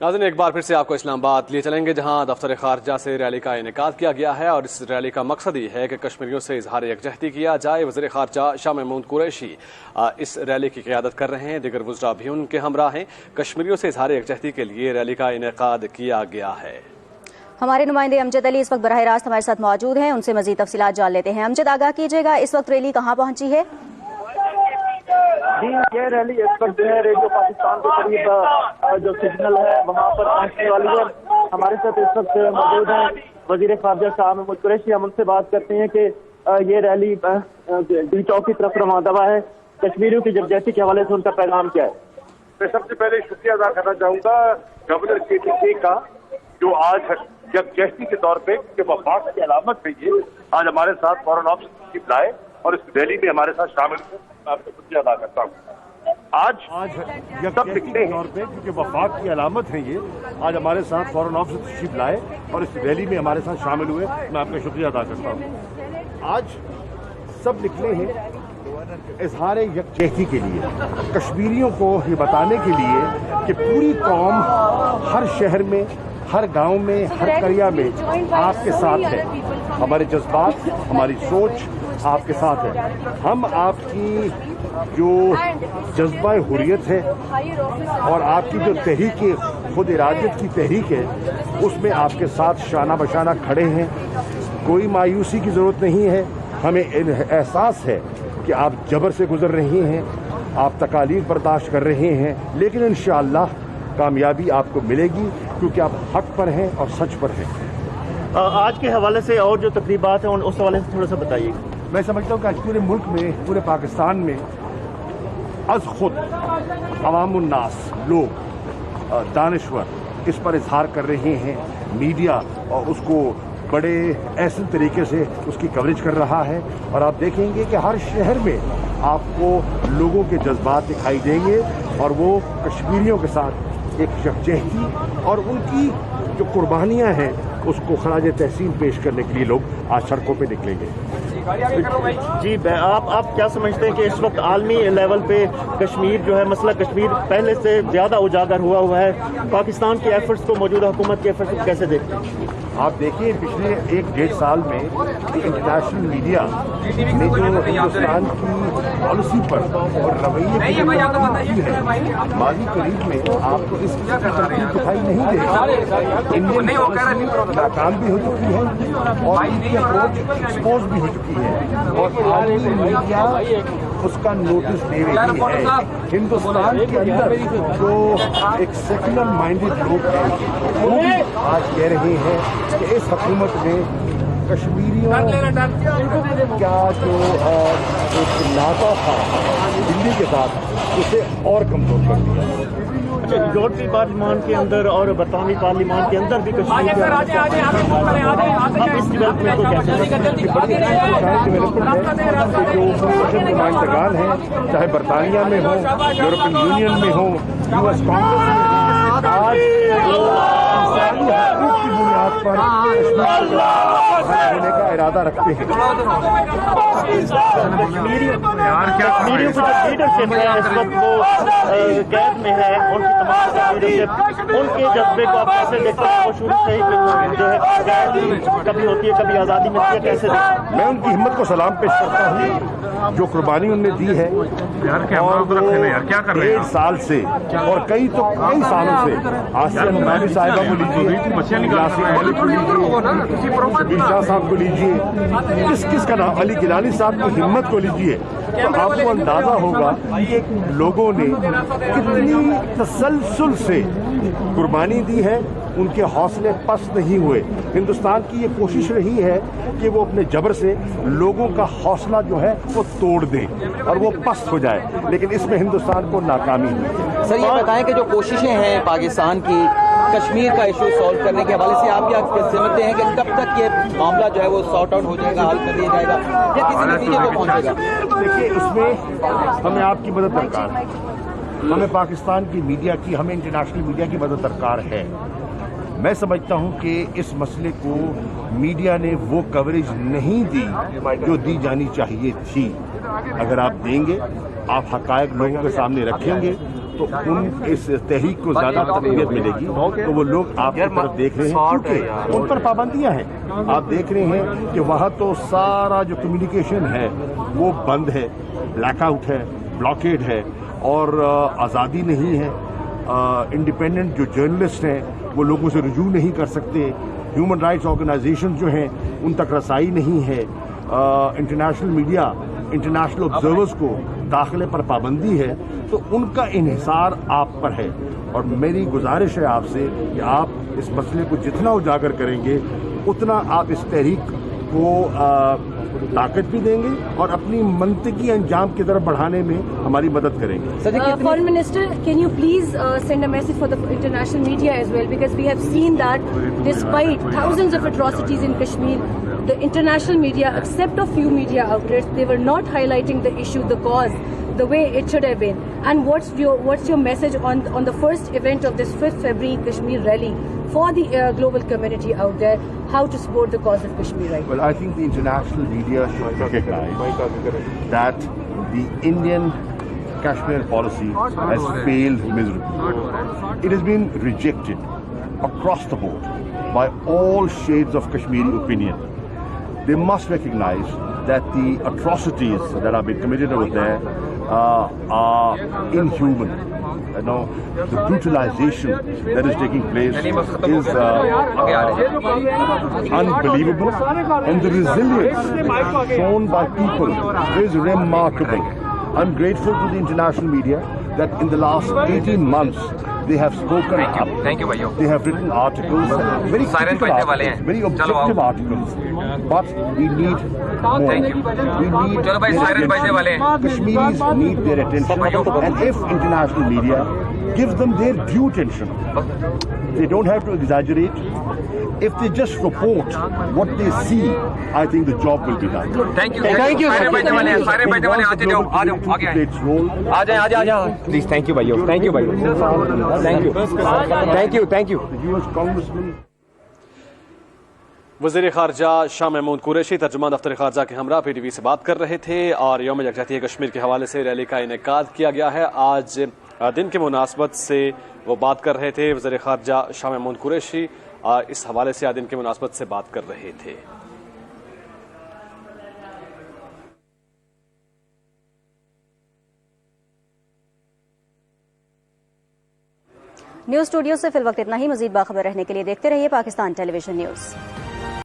नाज़रीन, एक बार फिर से आपको इस्लामाबाद लिए चलेंगे, जहां दफ्तर खारजा से रैली का इनेकाद किया गया है और इस रैली का मकसद ही है कि कश्मीरियों से इजहार यकजहती किया जाए। वज़ीर खारजा शाह महमूद कुरैशी इस रैली की क़यादत कर रहे हैं, दीगर वज़रा भी उनके हमरा हैं। कश्मीरियों से इजहार यकजहती के लिए रैली का इनेकाद किया गया है। हमारे नुमाइंदे अमजद अली इस वक्त बराह रास्त हमारे साथ मौजूद हैं, उनसे मजीद तफसीलात जान लेते हैं। अमजद, आगाह कीजिएगा, इस वक्त रैली कहाँ पहुंची है? जी, ये रैली इस वक्त जो है रेडियो पाकिस्तान के करीब जो सिग्नल है वहाँ पर पहुँचने वाली है। हमारे साथ इस वक्त मौजूद हैं वजीर खारजा शाह महमूद कुरैशी। हम उनसे बात करते हैं कि ये रैली डी चौक की तरफ रवाना है, कश्मीरियों की यकजहती के हवाले से उनका पैगाम क्या है? मैं सबसे पहले शुक्रिया अदा करना चाहूँगा गवर्नर KTK का, जो आज यकजहती के तौर पे वफाक की अलामत है, ये आज हमारे साथ फॉरेन ऑफिस चीफ लाए और इस रैली में हमारे साथ शामिल हुए। मैं आपको शुक्रिया अदा करता हूँ। आज यकजहती के तौर पे क्योंकि वफाक की अलामत है, ये आज हमारे साथ फॉरेन ऑफिस चीफ लाए और इस रैली में हमारे साथ शामिल हुए। मैं आपका शुक्रिया अदा करता हूँ। आज सब निकले हैं इजहार यकजहती के लिए, कश्मीरियों को ये बताने के लिए कि पूरी कौम हर शहर में, हर गांव में, हर करिया में आपके साथ है। हमारे जज्बात, हमारी सोच आपके साथ है। हम आपकी जो जज्बा हुर्रियत है और आपकी जो तहरीक खुद इरादत की तहरीक है, उसमें आपके साथ शाना बशाना खड़े हैं। कोई मायूसी की ज़रूरत नहीं है। हमें एहसास है कि आप जबर से गुजर रही हैं, आप तकालीफ बर्दाश्त कर रहे हैं, लेकिन इंशाअल्लाह कामयाबी आपको मिलेगी क्योंकि आप हक पर हैं और सच पर हैं। आज के हवाले से और जो तकरीबात हैं उस हवाले से थोड़ा सा बताइए। मैं समझता हूँ कि आज पूरे मुल्क में, पूरे पाकिस्तान में अज खुद अवामुन्नास लोग, दानिश्वर इस पर इजहार कर रहे हैं। मीडिया और उसको बड़े ऐसे तरीके से उसकी कवरेज कर रहा है और आप देखेंगे कि हर शहर में आपको लोगों के जज्बात दिखाई देंगे और वो कश्मीरियों के साथ एक यकजहती और उनकी जो कुर्बानियां हैं उसको खराज तहसीन पेश करने के लिए लोग आज सड़कों पे निकलेंगे। जी, आप क्या समझते हैं कि इस वक्त आलमी लेवल पे कश्मीर जो है, मसला कश्मीर पहले से ज़्यादा उजागर हुआ है? पाकिस्तान के एफर्ट्स को, मौजूदा हुकूमत के एफर्ट्स को कैसे देखते हैं? आप देखिए, पिछले 1-1.5 साल में इंटरनेशनल मीडिया ने जो हिंदुस्तान की पॉलिसी पर और रवैये की है, माजी करीब में आपको इस दिखाई नहीं देगी। इंडियन पॉलिसी नाकाम भी हो चुकी है और इनकी अप्रोच एक्सपोज भी हो चुकी है और आलमी मीडिया उसका नोटिस दे रही है। हिंदुस्तान के अंदर जो एक सेकुलर माइंडेड लोग हैं वो भी आज कह रहे हैं कि इस हुकूमत ने कश्मीरियों का जो एक नाता था दिल्ली के साथ, उसे और कमजोर कर दिया। अच्छा, यूरोपीय पार्लियामान के अंदर और बरतानवी पार्लियामान के अंदर भी कश्मीर अब इस डेवलपमेंट को कैसे नुमाइंदगान हैं, चाहे बरतानिया में हो, यूरोपियन यूनियन में हो, US कांग्रेस में, आज की बुनियाद पर होने का इरादा रखते हैं। कश्मीरियों की जो लीडरशिप है इस वक्त वो कैद में है, उनकी तमाम लीडरशिप, उनके जज्बे को आप कैसे देखते हैं? वो शुरू से ही जो है कैद कभी होती है, कभी आज़ादी मिलती है, कैसे देखते हैं? मैं उनकी हिम्मत को सलाम पेश करता हूँ, जो कुर्बानी उन्होंने दी है और वो 1.5 साल से और कई सालों से आसिया नुमानी साहिबा को लीजिए, यासीन मलिक को लीजिए, शाह साहब को लीजिए, किस का नाम, अली गिलानी साहब की हिम्मत को लीजिए, तो आपको अंदाजा होगा कि लोगों ने कितनी तसलसल से कुर्बानी दी है। उनके हौसले पस्त नहीं हुए। हिंदुस्तान की ये कोशिश रही है कि वो अपने जबर से लोगों का हौसला जो है वो तोड़ दे और वो पस्त हो जाए, लेकिन इसमें हिंदुस्तान को नाकामी हुई। सर, ये बताएं कि जो कोशिशें हैं पाकिस्तान की कश्मीर का इशू सॉल्व करने के हवाले से, आप क्या समझते हैं कि कब तक ये मामला जो है वो सॉर्ट आउट हो जाएगा, हल कर दिया जाएगा या किसी नतीजे को पहुंचेगा? देखिए, इसमें हमें आपकी मदद दरकार है, हमें पाकिस्तान की मीडिया की, हमें इंटरनेशनल मीडिया की मदद दरकार है। मैं समझता हूं कि इस मसले को मीडिया ने वो कवरेज नहीं दी जो दी जानी चाहिए थी। अगर आप देंगे, आप हकायक लोगों के सामने रखेंगे तो उन इस तहरीक को ज्यादा तकबीयत मिलेगी। तो वो लोग आपकी तरफ देख रहे हैं क्योंकि उन पर पाबंदियां हैं। आप देख रहे हैं कि वहाँ तो सारा जो कम्युनिकेशन है वो बंद है, ब्लैकआउट है, ब्लॉकेड है और आज़ादी नहीं है। इंडिपेंडेंट जो जर्नलिस्ट हैं वो लोगों से रुजू नहीं कर सकते। ह्यूमन राइट्स ऑर्गेनाइजेशन जो हैं उन तक रसाई नहीं है। इंटरनेशनल मीडिया, इंटरनेशनल ऑब्जर्वर्स को दाखिले पर पाबंदी है। तो उनका इन्हिसार आप पर है और मेरी गुजारिश है आपसे कि आप इस मसले को जितना उजागर करेंगे उतना आप इस तहरीक को ताकत भी देंगे और अपनी मंतकी अंजाम की तरफ बढ़ाने में हमारी मदद करेंगे। Foreign Minister, can you please send a message for the international media as well, because we have seen that despite thousands of atrocities in Kashmir, the international media, except a few media outlets, they were not highlighting the issue, the cause, the way it should have been. And what's your message on the first event of this 5th February Kashmir rally for the global community out there, how to support the cause of Kashmir right now? Well, I think the international media should recognize that the Indian Kashmir policy has failed miserably. It has been rejected across the board by all shades of Kashmiri opinion. They must recognize that the atrocities that have been committed over there are inhuman. You know, the brutalization that is taking place is unbelievable, and the resilience shown by people is remarkable. I'm grateful to the international media that in the last 18 months they have spoken up. Thank you, bhaiyo. They have written articles, very critical articles, very objective articles. But we need more. Thank you. We need Chalo bhai, their siren bajne wale hain. Kashmiris need their attention, and if international media gives them their due attention, they don't have to exaggerate. If they just report what they see, I think the job will be done. Thank you. Thank you. Siren bajne wale hain. Siren bajne wale hain. Aaj jao. Aage Play its role. आ जाओ. Please, thank you, bhaiyo. Thank you, bhaiyo. Thank you. Thank you. Thank you. The US Congressman. वज़ीर ख़ारजा शाह महमूद कुरैशी तर्जुमान दफ्तर ख़ारजा के हमरा PTV से बात कर रहे थे और यौम यकजहती कश्मीर के हवाले से रैली का इनेकाद किया गया है। आज दिन की मुनासबत से वो बात कर रहे थे। वज़ीर ख़ारजा शाह महमूद कुरैशी इस हवाले से आज दिन की मुनासबत से बात कर रहे थे। न्यूज़ स्टूडियो से फिल वक्त इतना ही। मज़ीद बाखबर रहने के लिए देखते रहिए पाकिस्तान टेलीविजन न्यूज़।